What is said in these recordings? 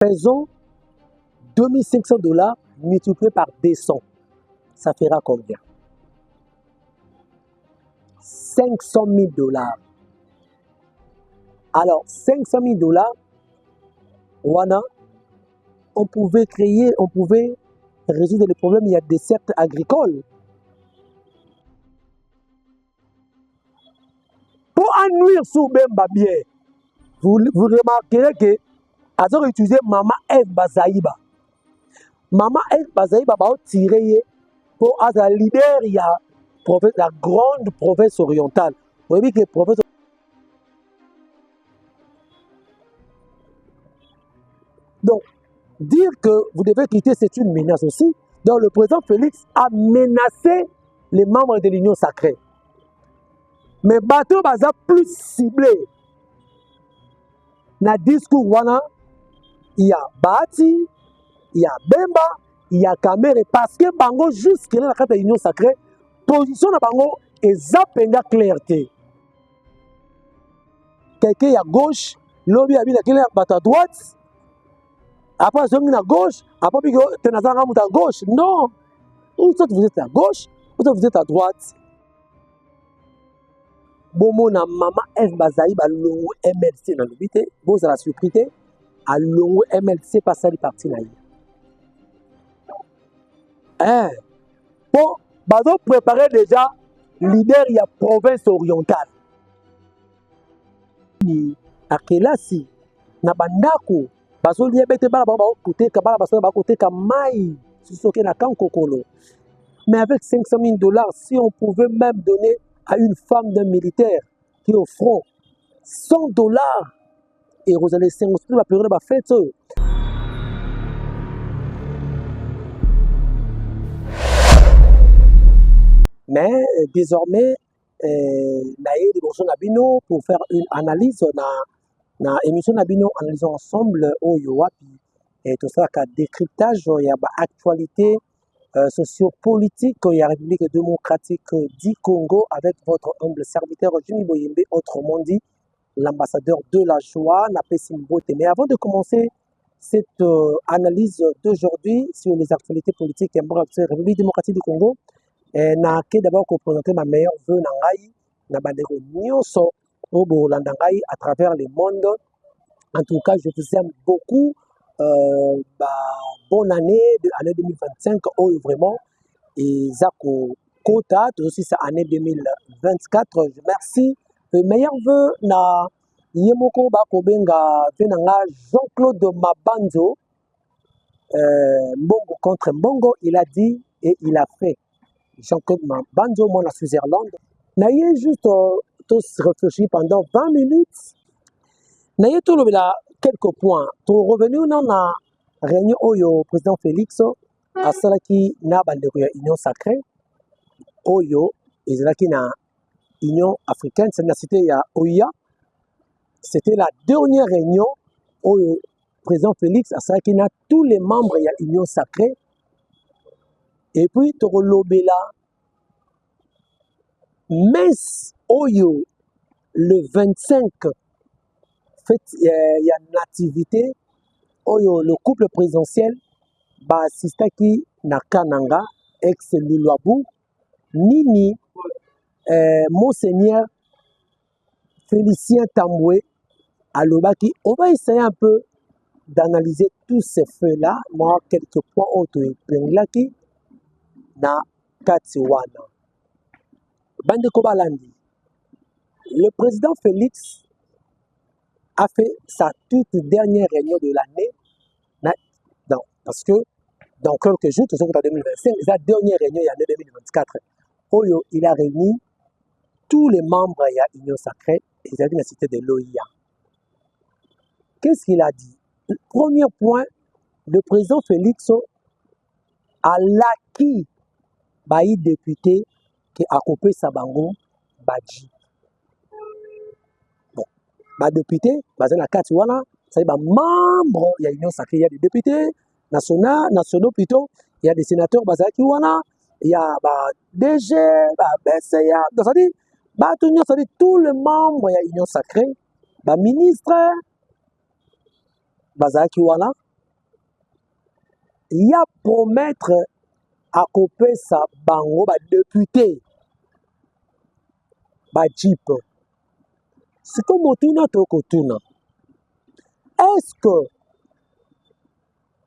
Faisons $2500 multiplié par 200. Ça fera combien? $500 000. Alors, $500 000, voilà, on pouvait résoudre les problèmes. Il y a des cercles agricoles. Pour ennuyer sous Bemba bien, vous remarquerez que Azor utilisé Mama F Bazaïba. Mama F Bazaïba va tirer pour être le leader. Il y a la grande province orientale. Vous voyez que province. Donc, dire que vous devez quitter, c'est une menace aussi. Donc, le président Félix a menacé les membres de l'Union sacrée. Mais bateau baza plus ciblé. Dans le discours, il y a Bati, il y a Bemba, il y a Kamere. Parce que Bango, jusqu'à la carte de l'Union sacrée, position de Bango est zapenda clarté. Quelqu'un à gauche, l'objet a mis quelqu'un à droite. Après, je suis à gauche. Après, tu es à gauche. Non. Ou vous êtes à gauche, ou vous êtes à droite. Bomo na Mama F Bazaï ba longo MLC na lobité, vous la surprise à longo MLC pas ça les parti na yi. Bon, bazo préparer déjà leader il y a province orientale. Ni akelasi na bandako bazo liebete ba côté ka ba côté ka mai soki na kan kokolo. Mais avec $500 000, si on pouvait même donner à une femme d'un militaire qui est au front $100 et Rosalie Senghor va pleurer la fête. Mais désormais, naïe de Bonson Nabino pour faire une analyse na émission Nabino analysons ensemble au Yoapi et tout ça qu'à décryptage il y a actualité sociopolitique, il y a République démocratique du Congo avec votre humble serviteur Jimmy Boyembe, autrement dit l'ambassadeur de la joie, Napesimbote. Mais avant de commencer cette analyse d'aujourd'hui sur les actualités politiques et République démocratique du Congo, na ke d'abord présenter ma meilleure vœu nangai na bandeko nyonso au Bolandangai à travers le monde. En tout cas, je vous aime beaucoup. Bonne année, année 2025, oh, vraiment. Et Zako Kota, aussi c'est année 2024. Merci. Le meilleur vœu na Yemoko Bakobenga Venanga Jean-Claude Mabanzo. Mbongo contre Mbongo, il a dit et il a fait. Jean-Claude Mabanzo, moi, à Switzerland. N'ayez juste tous réfléchi pendant 20 minutes. N'ayez tout le là quelques points. Pour revenir dans la réunion au président Félix, à cela qui n'a pas de union sacrée, Oyo, et cela qui n'a union africaine, c'est la cité à Oya. C'était la dernière réunion au président Félix, à cela qui n'a tous les membres, il y a union sacrée. Et puis, Torolobela, Mess Oyo, le 25, il y a une activité, Oyo, le couple présidentiel, Basistaki Nakananga, ex-Lulwabu, Nini, Monseigneur Félicien Tamboué, à Lobaki. On va essayer un peu d'analyser tous ces faits-là. Moi, quelques points autres, na Katiwana. Bande Kobalandi. Le président Félix a fait sa toute dernière réunion de l'année. Parce que dans quelques jours, toujours en 2025, sa dernière réunion en 2024, Oyo, il a réuni tous les membres de l'Union sacrée et il a dit la cité de l'OIA. Qu'est-ce qu'il a dit? Premier point, le président Félix a l'acquis bayi député qui a coupé Sabango Badji. Bon, bah député, bah c'est la carte voilà, c'est bah membre, il y a l'Union sacrée, il y a des députés nationaux plutôt, il y a des sénateurs bah qui voilà, il y a bah DG, bah BCA, donc ça dit bah tous les membres il y a l'Union sacrée, bah ministre, bah qui voilà, il y a promettre à couper sa bango, député, jeep. C'est comme Otuna Tokotuna. Est-ce que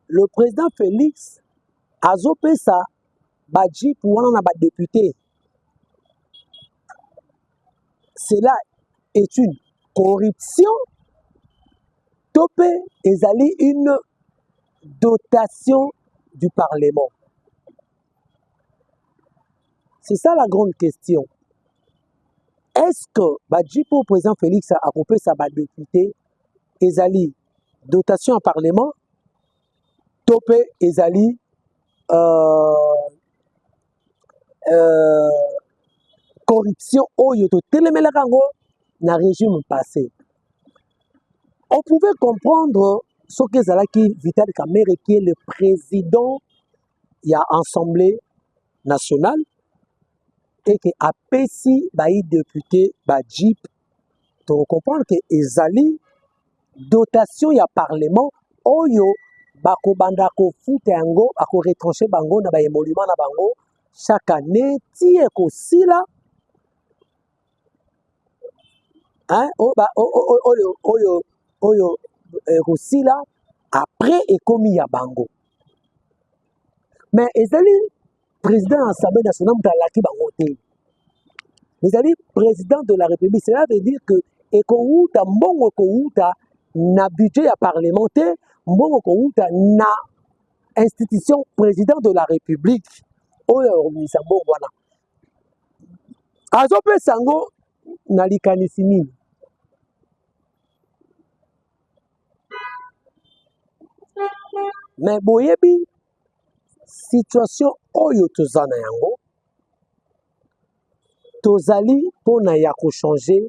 le président Félix a zopé sa jeep ou on a député? Cela est une corruption. Topé ezali une dotation du Parlement. C'est ça la grande question. Est-ce que le président Félix a coupé sa député ezali dotation au Parlement? Topé ezali corruption oyo to telemelaka yango na régime passé. On pouvait comprendre ce que Zalaki Vital Kamerhe, qui est le président de l'Assemblée nationale, et qui a payé les députés Jeep. On comprend que Ezali, dotation du Parlement, Oyo, Bako Bandako Futengo, Bako retranché Bango, na ba émolument na Bango, chaque année, tie aussi là. Hein? Oyo aussi là, après et commis à Bango. Mais Ezali, président de l'Assemblée nationale, Ezali, président de la République, cela veut dire que Ekouta, Mbongo Kouta, na budget parlementaire, Mbongo Kouta, na institution président de la République. Oyo, Misambo, voilà. Azope Sango, na likanisini. Mais boyebi situation oyo tozana yango tozali pona ya ko changer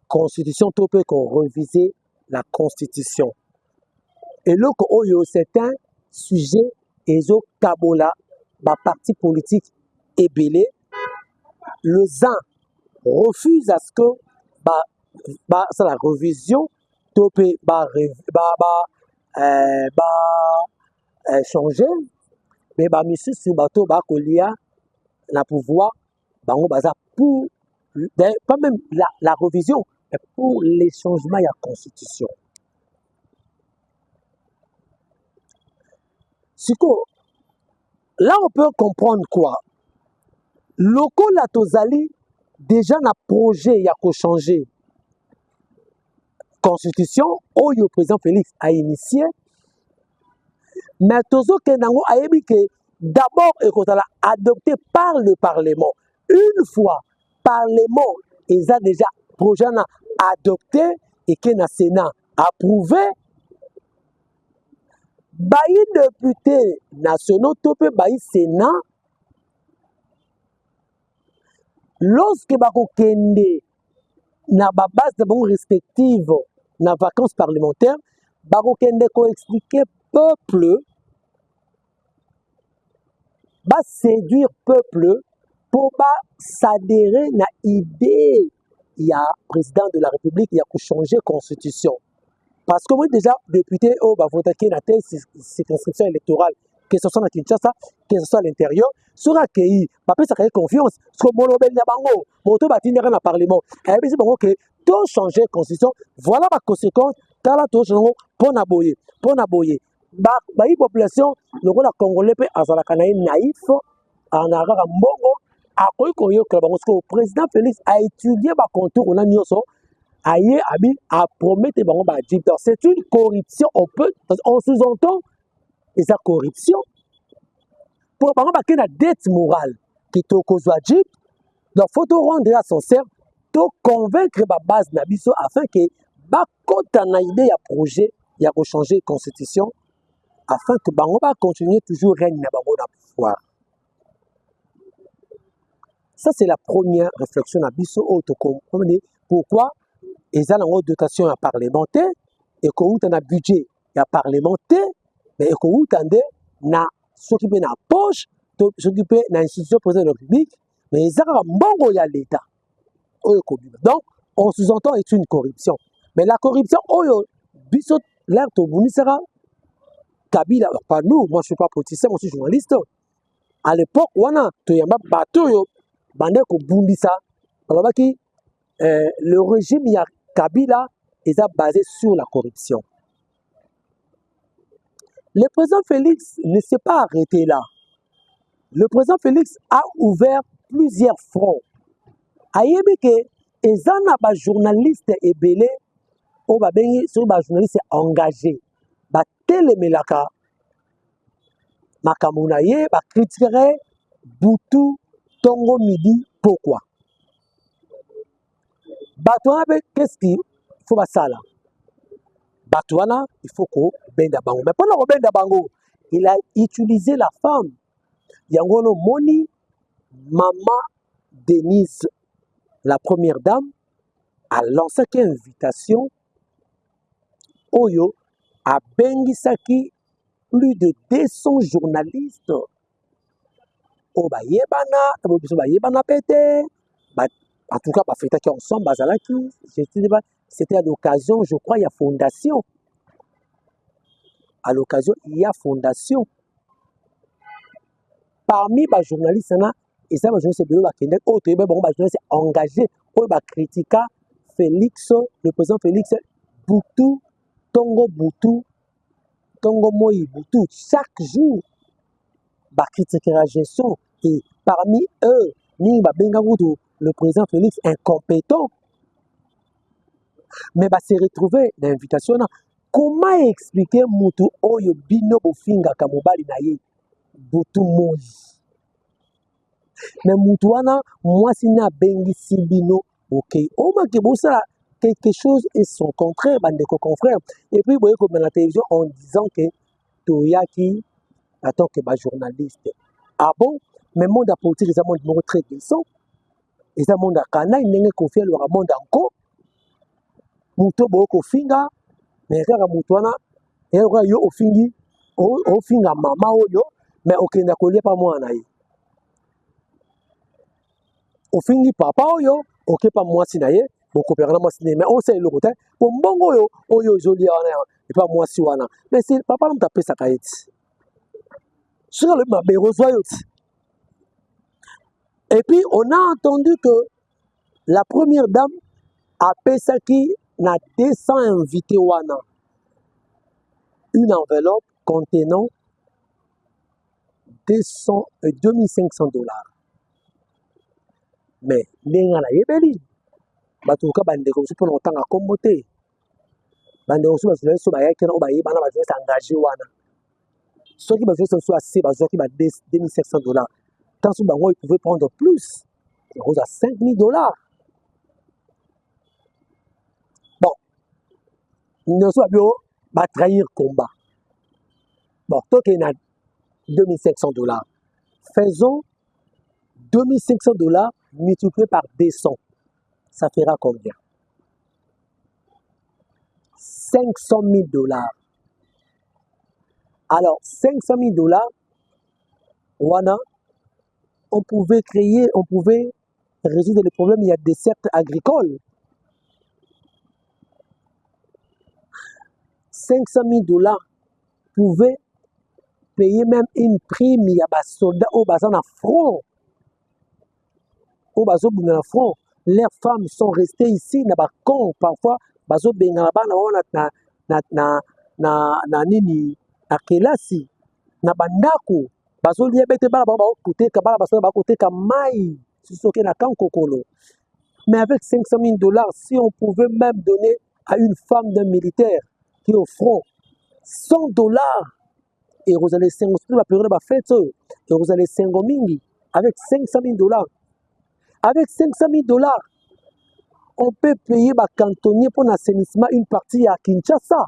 constitution to pe ko réviser la constitution et le oyo c'est un sujet ezo kabola ba parti politique ebele le ZAN refuse à ce que ça la révision to pe changer mais monsieur Sibato Bakolia la pouvoir bango baza pour pas même la révision mais pour les changements de la constitution. Là on peut comprendre quoi? Loko la tozali déjà na projet ya ko changer constitution oyo président Félix a initié. Mais Tozo Kenango a dit que d'abord, il faut adopté par le Parlement. Une fois, le Parlement, ils ont déjà projet adopté et que le Sénat approuvé. Les députés nationaux, le Sénat, lorsque ils kende na base de respective na vacances parlementaires, ils kende ko expliquer peuple va séduire peuple pour s'adhérer à l'idée il y a président de la République il y a pour changer constitution parce que moi déjà député oh bah voter qui na telle circonscription électorale que ce soit à Kinshasa que ce soit à l'intérieur sera accueilli pas ça créer confiance parce que monobel ya bango moto batinera na parlement et puis c'est bon que tout changer constitution voilà ma conséquence tala tout changer pour naboyer la population le Congolais peut avoir naïf en arabe mbongo a parce que le président Félix a étudié le contour on a promettre c'est une corruption on sous-entend et sa corruption pour la dette morale qui est au Jeep donc faut rendre à son cerf pour convaincre la base nabiso afin que quand on a idée à projet il y a changer constitution afin que Bango va continuer toujours règne na Bango na pouvoir. Ça c'est la première réflexion à biso autocomprenez pourquoi ils ont une dotation à parlementaire et qu'on a un budget à parlementaire mais qu'on a na s'occuper na poche s'occuper na institution président de la République mais ils ont un bongo ya l'état donc on sous-entend est une corruption mais la corruption oyo biso l'air to bunisera Kabila, alors pas nous, moi je suis pas politicien, moi je suis journaliste. À l'époque, wana toyamba bateau yo bande ko bundisa. Alors qui le régime ya Kabila est basé sur la corruption. Le président Félix ne s'est pas arrêté là. Le président Félix a ouvert plusieurs fronts. Ayebi ke ezana ba journaliste ebele o ba bengi sur ba journaliste engagé. Ba telemelaka makambo na ye ba critiquerait butu tongo midi pourquoi. Batouana, qu'est-ce qu'il faut faire ça là? Batouana, il faut qu'on benda bango. Mais pendant qu'on benda bango, il a utilisé la femme. Yangono Moni, Maman Denise, la première dame, a lancé une invitation. Oyo a bengisaki plus de 200 journalistes. O ba yebana, ba yebana pété. En tout cas, bah, fait ensemble, c'était à l'occasion, je crois, il y a fondation. À l'occasion, il y a fondation. Parmi les journalistes, et ça, les journalistes engagés, pour critiquer Félix, le président Félix, Boutou, Tongo Moi Boutou, chaque jour, bah critiquer la gestion. Et parmi eux, le président Félix incompétent, mais bah s'est retrouvé l'invitation. Comment expliquer Moutou Oyo Bino Bofinga Kamobali Naye Boutou Moi? Mais Moutouana, moi si na bengi Sibino, ok. On m'a dit ça quelque chose et son contraire, bande de confrères. Et puis vous voyez comme la télévision en disant que Toyaki attend que ma journaliste. Ah bon? Mais monde à politique, ils ont un monde très décent. Ils ont un monde à Kana, ils n'ont confié leur monde encore. Moutou Boko Finga, mais quand Moutouana, et yo au fingi, au finga mama oyo, mais ok n'a collé pas moi naï. Au fingi papa oyo, ok pas moi sinaye, beaucoup perdre moi sinaye, mais on sait le côté. Pour mbongo yo, oyo joli ana, et pas moi si wana. Mais c'est papa nous taper sa caït. Sur le mabé rosoyot. Et puis on a entendu que la première dame a Pesaki n'a 200 invités wana. Une enveloppe contenant 2500 $. Mais les gens là yebeli, batuka bande comme si pour longtemps à commoter. Bande aussi parce que so ba yaki na ba yebana ba juste engagé wana. Ceux qui ba juste so assez ba ceux qui ba 2500 $. Tant sous bango ils pouvaient prendre plus. Ils rose à 5000 $. Bon, ne soit bien va trahir combat. Bon, toi qui a 2500 $. Faisons 2500 $ multiplié par 200. Ça fera combien? 500 000 $. Alors, 500 000 $, wana, on pouvait résoudre les problèmes. Il y a des cercles agricoles. 500 000 $ pouvaient payer même une prime. Il y a des soldats au bassin à front. Au bassin à front. Les femmes sont restées ici. N'a pas con parfois. Baso bengalaba na nini na kelasi na bandako baso liebete bala ba côté ka bala baso ba côté ka mai soki na kankokolo. Mais avec 500 000 $, si on pouvait même donner à une femme d'un militaire qui est au front 100 $, et vous allez 5 la période ba fête et vous allez 5 mingi avec 500 000 $. Avec 500 000 $, on peut payer les cantonniers pour l'assainissement une partie à Kinshasa.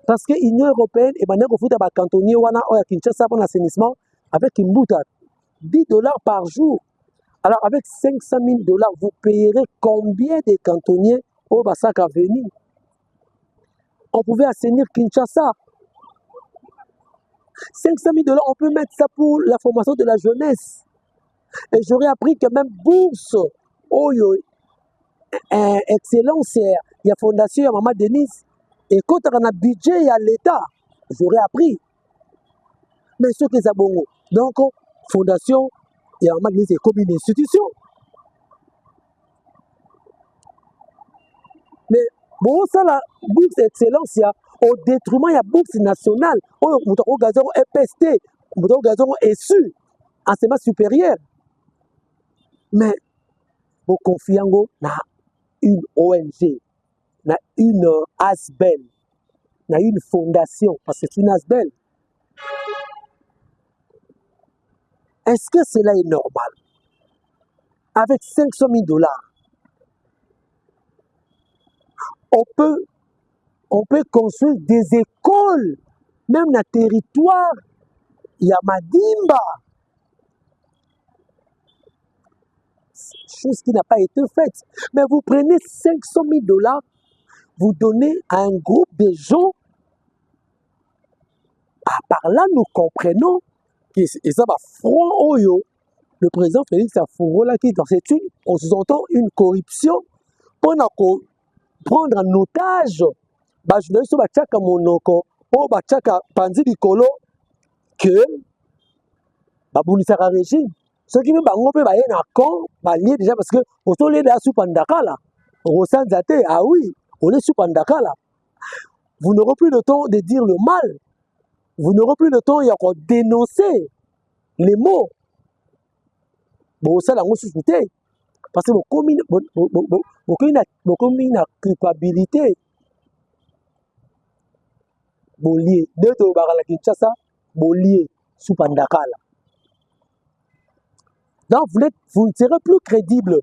Parce que l'Union européenne est venue pour les cantonniers à Kinshasa pour l'assainissement avec une boutade. 10 $ par jour. Alors avec 500 000 $, vous payerez combien de cantonniers au Bassak à venir? On pouvait assainir Kinshasa. 500 000 $, on peut mettre ça pour la formation de la jeunesse. Et j'aurais appris que même bourse, excellence, il y a fondation, il y a Maman Denise, et quand on a un budget, il y a l'État. j'aurais appris. Mais ce que ça bongo. Donc, fondation, il y a un match, c'est comme une institution. Mais bon, ça, la bourse excellence, il y a au détriment, il y a bourse nationale. Au gazon EPST, au gazon SU, enseignement supérieur. Mais, vous confiez dans une ONG, dans une ASBEL, dans une fondation, parce que c'est une ASBEL. Est-ce que cela est normal? Avec 500 000 $, on peut construire des écoles, même dans le territoire. Il y a Madimba. Chose qui n'a pas été faite. Mais vous prenez 500 000 $, vous donnez à un groupe de gens. Par là, nous comprenons que ça va front Oyo. Le président Félix Afourola qui c'est une, on sous-entend une corruption pour prendre en otage. Je ne sais pas monoko, ou bachaka panzi bikolo que babunisaka régime. Ce qui veut bango pe baye na con, lié déjà parce que on sont les là sous pandakala. On zate, ah oui, on est sous pandakala. Vous n'aurez plus le temps de dire le mal. Vous n'aurez plus le temps de dénoncer les mots. Bon, ça, la société. Parce que beaucoup de culpabilité. Bolier, deux de Barala Kinshasa, Bolier, sous Pandakala. Donc, vous ne serez plus crédible.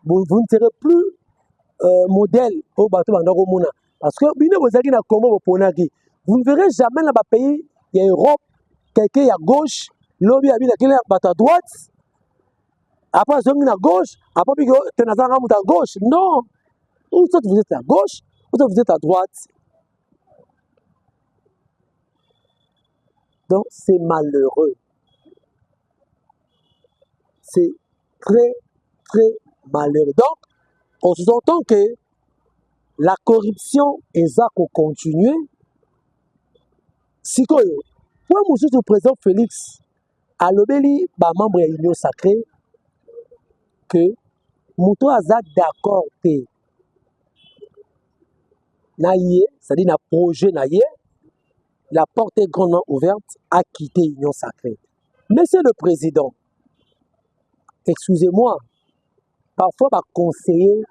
Vous ne serez plus modèle au bateau Bandaromona. Parce que, vous ne verrez jamais dans le pays, il y a Europe, quelqu'un à gauche, l'autre quelqu'un à droite. Après, ils à gauche, après, ils sont à gauche. Non! Ou soit vous êtes à gauche, ou soit vous êtes à droite. Donc, c'est malheureux. C'est très, très malheureux. Donc, on sous-entend que la corruption est ça qu'on continue. Si quoi, pour le président Félix, à l'obéli, membre de l'Union sacrée, que Mouto Aza d'accord que naïe, c'est-à-dire na projet naïe, la porte est grandement ouverte à quitter l'Union sacrée. Monsieur le Président, excusez-moi, parfois les conseillers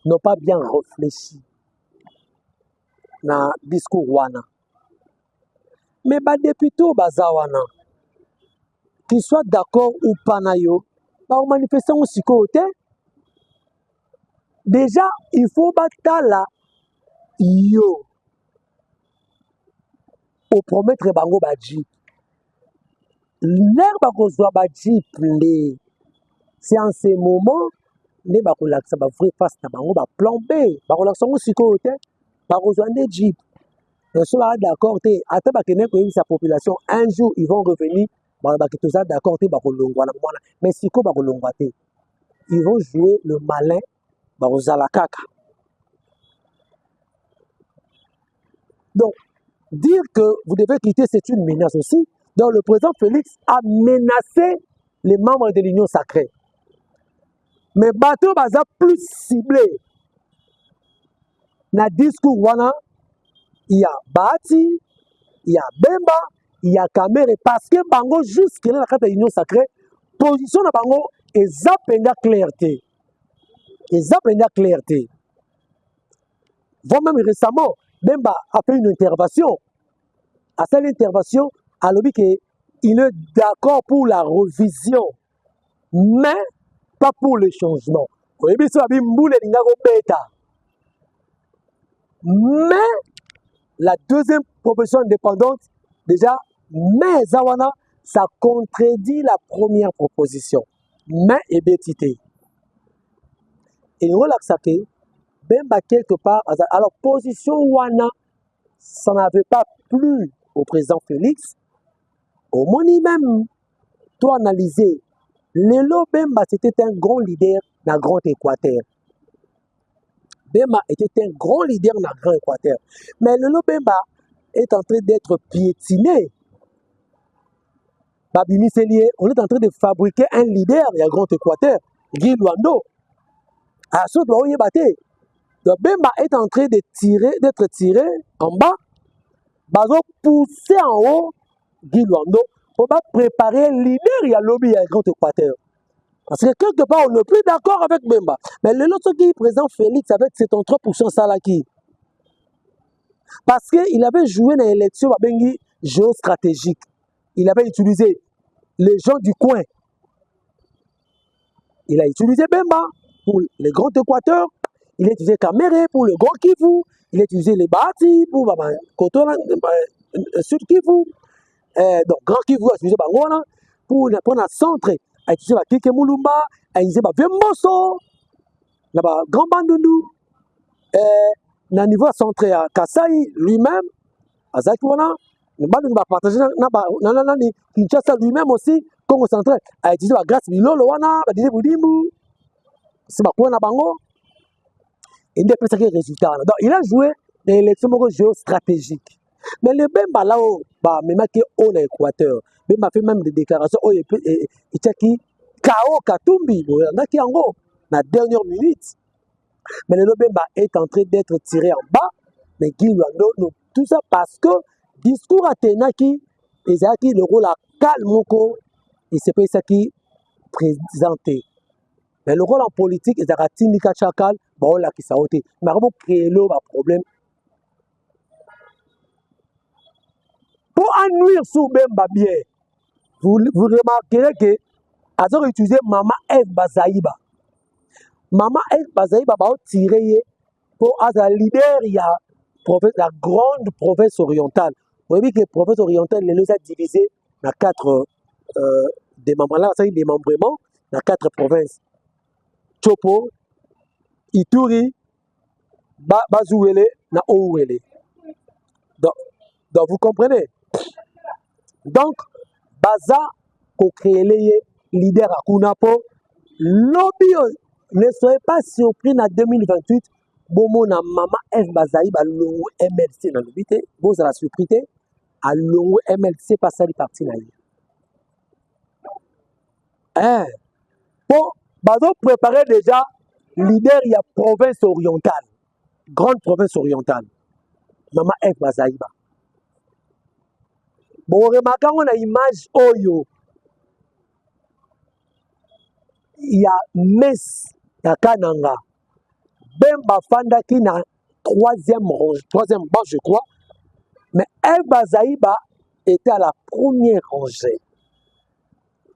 n'ont pas bien réfléchi dans le discours wana. Mais les députés bazawana, qu'ils soient d'accord ou pas nayo, les manifestants aussi côté. Déjà, il faut battre là, yo, pour promettre bango badji. L'air bakozwa badji plé. C'est en ce moment, les bakolaksa ba vrai face na bango ba plan B. Bakolaksa aussi côté, bakozwa des jeep. Ils sont d'accord, attends bakene ko sa population, un jour ils vont revenir, bakitoza d'accord te bakolongwa na mwana. Mais siko bakolongwa te. Ils vont jouer le malin. Donc, dire que vous devez quitter, c'est une menace aussi. Donc, le président Félix a menacé les membres de l'Union sacrée. Mais bateau baza plus ciblé. Dans le discours wana, il y a Bati, il y a Bemba, il y a Kamere, parce que bango jusqu'à la carte de l'Union sacrée, position de bango est zapenda clarté. Et zapenda clarté. Même récemment, Bemba a fait une intervention. À cette intervention, a dit qu'il est d'accord pour la révision, mais pas pour le changement. Mais la deuxième proposition indépendante, déjà, mais Zawana, ça contredit la première proposition. Mais et bétité. Et nous relaxons. Bemba quelque part, alors position Wana, ça n'avait pas plu au président Félix. Au moni même, toi analyser, Lelo Bemba c'était un grand leader dans le Grand Équateur. Bemba était un grand leader dans le Grand Équateur. Mais Lelo Bemba est en train d'être piétiné. Babimi Selier, on est en train de fabriquer un leader du Grand Équateur, Guy Luando. À ce moment donc Bemba est en train d'être tiré en bas, bazo poussé en haut, Guy Luando, pour préparer un leader du lobby du Grand Équateur. Parce que quelque part, on n'est plus d'accord avec Bemba. Mais le autre qui présente Félix avec ses 33% Salaki. Parce qu'il avait joué dans l'élection géostratégique. Il avait utilisé les gens du coin. Il a utilisé Bemba pour le Grand Équateur. Il a utilisé Kamere pour le Grand Kivu. Il a utilisé les Bati pour Sud Kivu. Donc, Grand Kivu a utilisé Bangona pour le centre. Il a utilisé Kike Mulumba. Il a utilisé Vemboso. Grand Bandundu. Na niveau centré à Kasai lui-même, Azakiwana, Kinshasa lui-même aussi, Congo central, a utilisé la grâce Bilolo wana, Badine Boudimbu, c'est ma na bango. Il n'a pas de résultat. Donc il a joué dans l'élection géostratégique. Mais le Bemba là-haut, même qui est au Équateur, Bemba fait même des déclarations, il y a qui K.O. Katumbi, il y a qui en gros, la dernière minute. Mais le Bemba est en train d'être tiré en bas. Mais Guy Luando, tout ça parce que discours à Tenaki, Ezaki, le rôle à Kalmoko, et c'est pas ça qui présenté. Mais le rôle en politique, Ezaki Nika Chakal, bon là qui s'aoté. Mais vraiment créer le problème. Pour ennuyer sous Bemba bien, vous remarquerez que Azor utilisé Mama F. Bazaïba. Maman El Bazaïba va tirer pour être leader, il y a la grande province orientale. Vous voyez que la province orientale, les a divisé dans 4 démembrements, dans 4 provinces. Chopo, Ituri, Bazouele, na Ouele. Donc vous comprenez. Donc, Baza, pour créer les leaders à Kunapo, lobby. Ne soyez pas surpris en 2028, Bomo na Mama F. Bazaïb a longo MLC dans le bité. Vous avez la surprise, à longo MLC pas ça les partis là. Pour Bazo préparer déjà leader il y a province orientale, grande province orientale. Mama F. Bazaïba. Bon, remarquez on a image Oyo. Il y a Metz. Ya Kananga, Bemba Fanda qui na troisième banc, je crois, mais El Bazaïba était à la première rangée.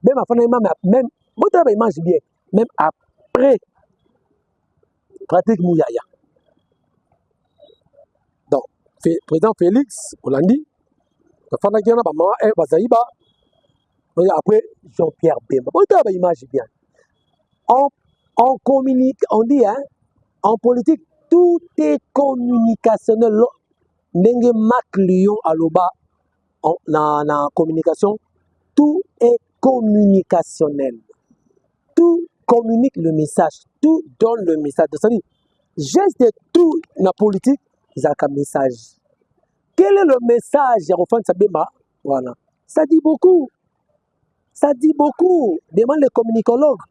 Bemba Fanda même, vous avez image bien, même après pratique Mouyaya. Donc, président Félix Hollandi, Fanda qui na maman El Bazaïba, après Jean-Pierre Bemba. Vous avez image bien. On communique, on dit, hein, en politique, tout est communicationnel. N'enge Mac Lyon à l'oba, na communication, tout est communicationnel. Tout communique le message, tout donne le message. C'est-à-dire, geste tout na politique, ils ont un message. Quel est le message de Sabema? Voilà. Ça dit beaucoup. Ça dit beaucoup. Demande les communicologues.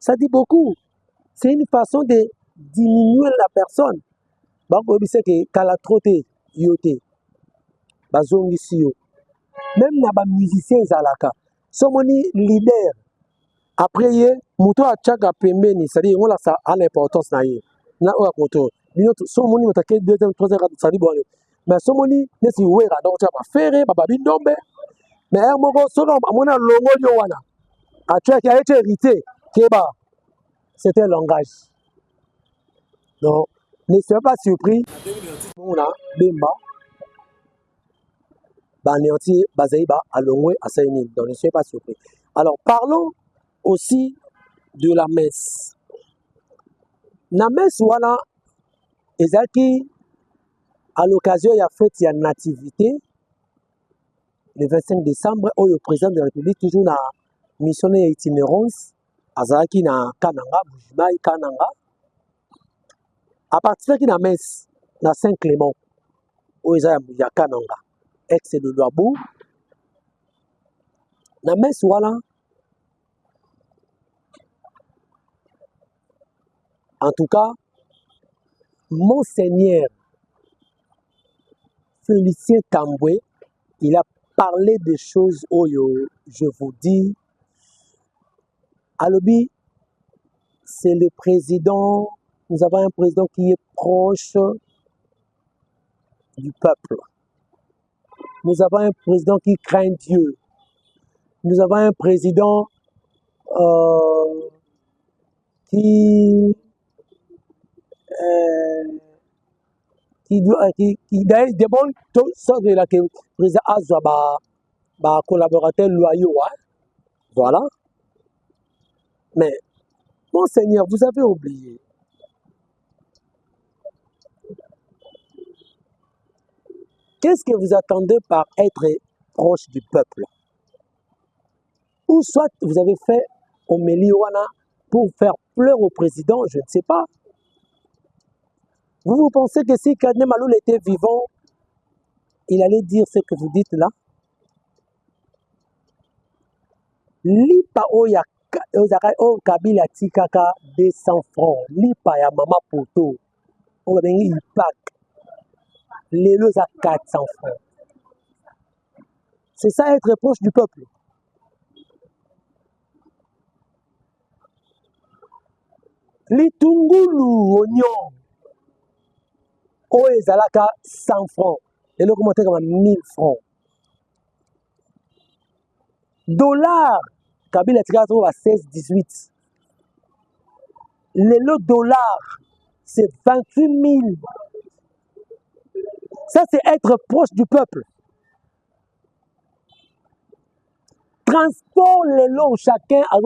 Ça dit beaucoup. C'est une façon de diminuer la personne. Donc, on dit que Kalatrote, Yote, Bazongi Sio, même les musiciens Zalaka, sont leader. Après, Mouto a Tchaka Pembeni, c'est-à-dire qu'on a ça à l'importance. Na oya koto. Somoni motake 2e, 3e, ça dit bon. Mais somoni, n'est-ce pas, donc tu vas faire, bababidombe. Mais un moment, selon mon longo yowana, a Tchaka qui a été hérité, Keba. C'était un langage. Donc, ne soyez pas surpris. On a Bemba, Banéanti, Bazaïba, Alongwe, Assaini. Donc, ne soyez pas surpris. Alors, parlons aussi de la messe. La messe, voilà, Ezaki, à l'occasion, il y a fait la nativité, le 25 décembre, où le président de la République, toujours na missionnaire itinérance, Azaki na Kananga, Bujimaï, Kananga. À partir de la messe, dans Saint-Clément, où il y a Kananga, ex de Douabou, la messe, voilà. En tout cas, Monseigneur Félicien Tamboué, il a parlé des choses où je vous dis, Alobi, c'est le président, nous avons un président qui est proche du peuple. Nous avons un président qui craint Dieu. Nous avons un président qui d'ailleurs demande tout ça de la que le président a collaborateur loyaux. Hein? Voilà. Mais, Monseigneur, vous avez oublié. Qu'est-ce que vous attendez par être proche du peuple? Ou soit vous avez fait au Meliwana pour faire pleurer au président, je ne sais pas. Vous pensez que si Kardinal Maloul était vivant, il allait dire ce que vous dites là? Lipa oya Kabila tikaka 200 francs. Lipa ya mama poto. On va venir impact. Les lots à 400 francs. C'est ça être proche du peuple. Litungulu oignon. Oh, ezalaka 100 francs. Et là, comment comme 1000 francs. Dollars. Kabila tika trouve à 16-18. Les lots dollars, c'est 28 000. Ça, c'est être proche du peuple. Transport les lots, chacun a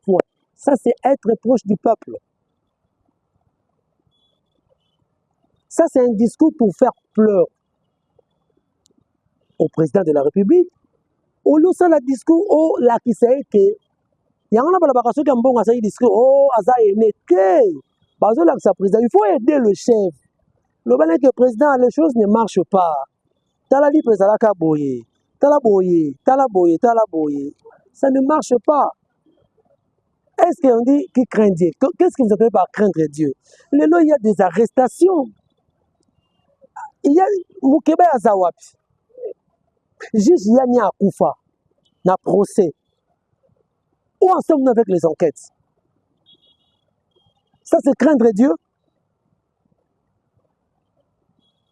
point. Ça, c'est être proche du peuple. Ça, c'est un discours pour faire pleurer au président de la République. Au lieu de le discours, oh, là, qui sait que il y a un peu de bon à discours, oh, Aza est né, il faut aider le chef. Le balai que le président, les choses ne marchent pas. Talali président boye, talaboye. Ça ne marche pas. Est-ce qu'on dit qui craint Dieu? Qu'est-ce que vous appelez par craindre Dieu? Il y a des arrestations. Il y a Moukebe Azawapi. Juge Yanni Akoufa, na procès. Où en sommes-nous avec les enquêtes? Ça, c'est craindre Dieu.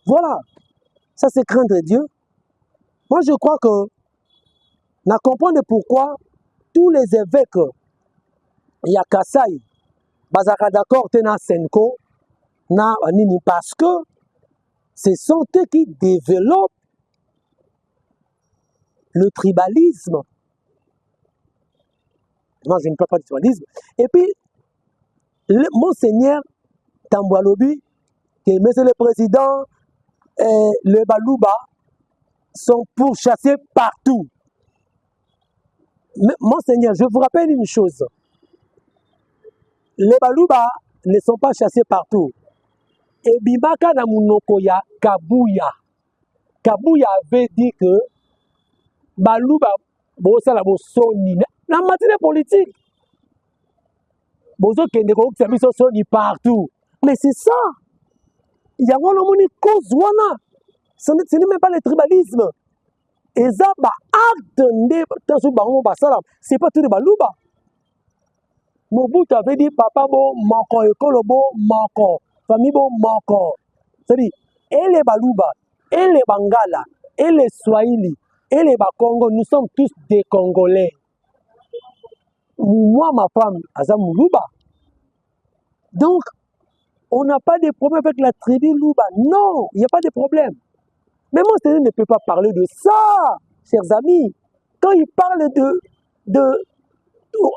Voilà. Ça, c'est craindre Dieu. Moi, je crois que, na comprendre pourquoi tous les évêques, il y a Kassai, Bazaka d'accord, Tena Senko, na Nini, parce que ce sont eux qui développent le tribalisme. Moi, je ne parle pas du tribalisme. Et puis, Monseigneur Tamboualobi, que Monsieur le Président, le Balouba, sont pourchassés partout. Mais, Monseigneur, je vous rappelle une chose. Les Balouba ne sont pas chassés partout. Et Bimaka Namunokoya Kabuya. Kabuya avait dit que Balouba, bosa la bosoni, la matière politique. Bozo Kendeko, service soni partout. Mais c'est ça. Il y a une cause, ce n'est même pas le tribalisme. Et ça, c'est pas tout le Balouba. Mobutu avait dit papa bon, moko, école bon, moko, famille bon, moko. C'est-à-dire, et les Balouba, et les Bangala, et les Swahili, et les Bakongo, nous sommes tous des Congolais. Moi, ma femme, Azam Louba. Donc, on n'a pas de problème avec la tribu Louba. Non, il n'y a pas de problème. Mais moi, ne peut pas parler de ça, chers amis. Quand il parle de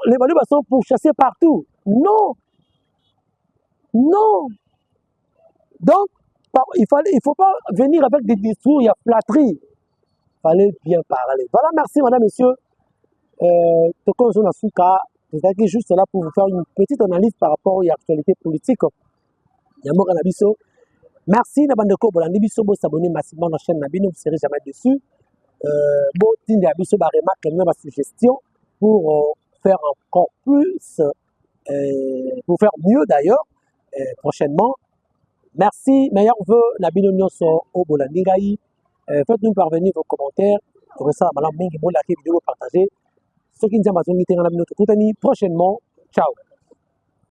les Balouba sont pourchassés partout. Non. Non. Donc, il ne faut pas venir avec des discours, il y a flatterie. Il fallait bien parler. Voilà, merci, madame, monsieur. Toko Zonasuka, C'est juste là pour vous faire une petite analyse par rapport à l'actualité politique. Yambo Kanabiso. Merci Nabandeko Bolandi Biso, vous abonnez massivement à la chaîne Nabino, vous ne serez jamais dessus. Bon, Tindi Abiso va remarquer ma suggestion pour faire encore plus, pour faire mieux d'ailleurs, prochainement. Merci, meilleur vœu, Nabino Nyoso, au Bolandingaï. Faites-nous parvenir vos commentaires. Pour ça, madame Mingi, bon, la vidéo partagée. Ceux qui nous ont prochainement. Ciao.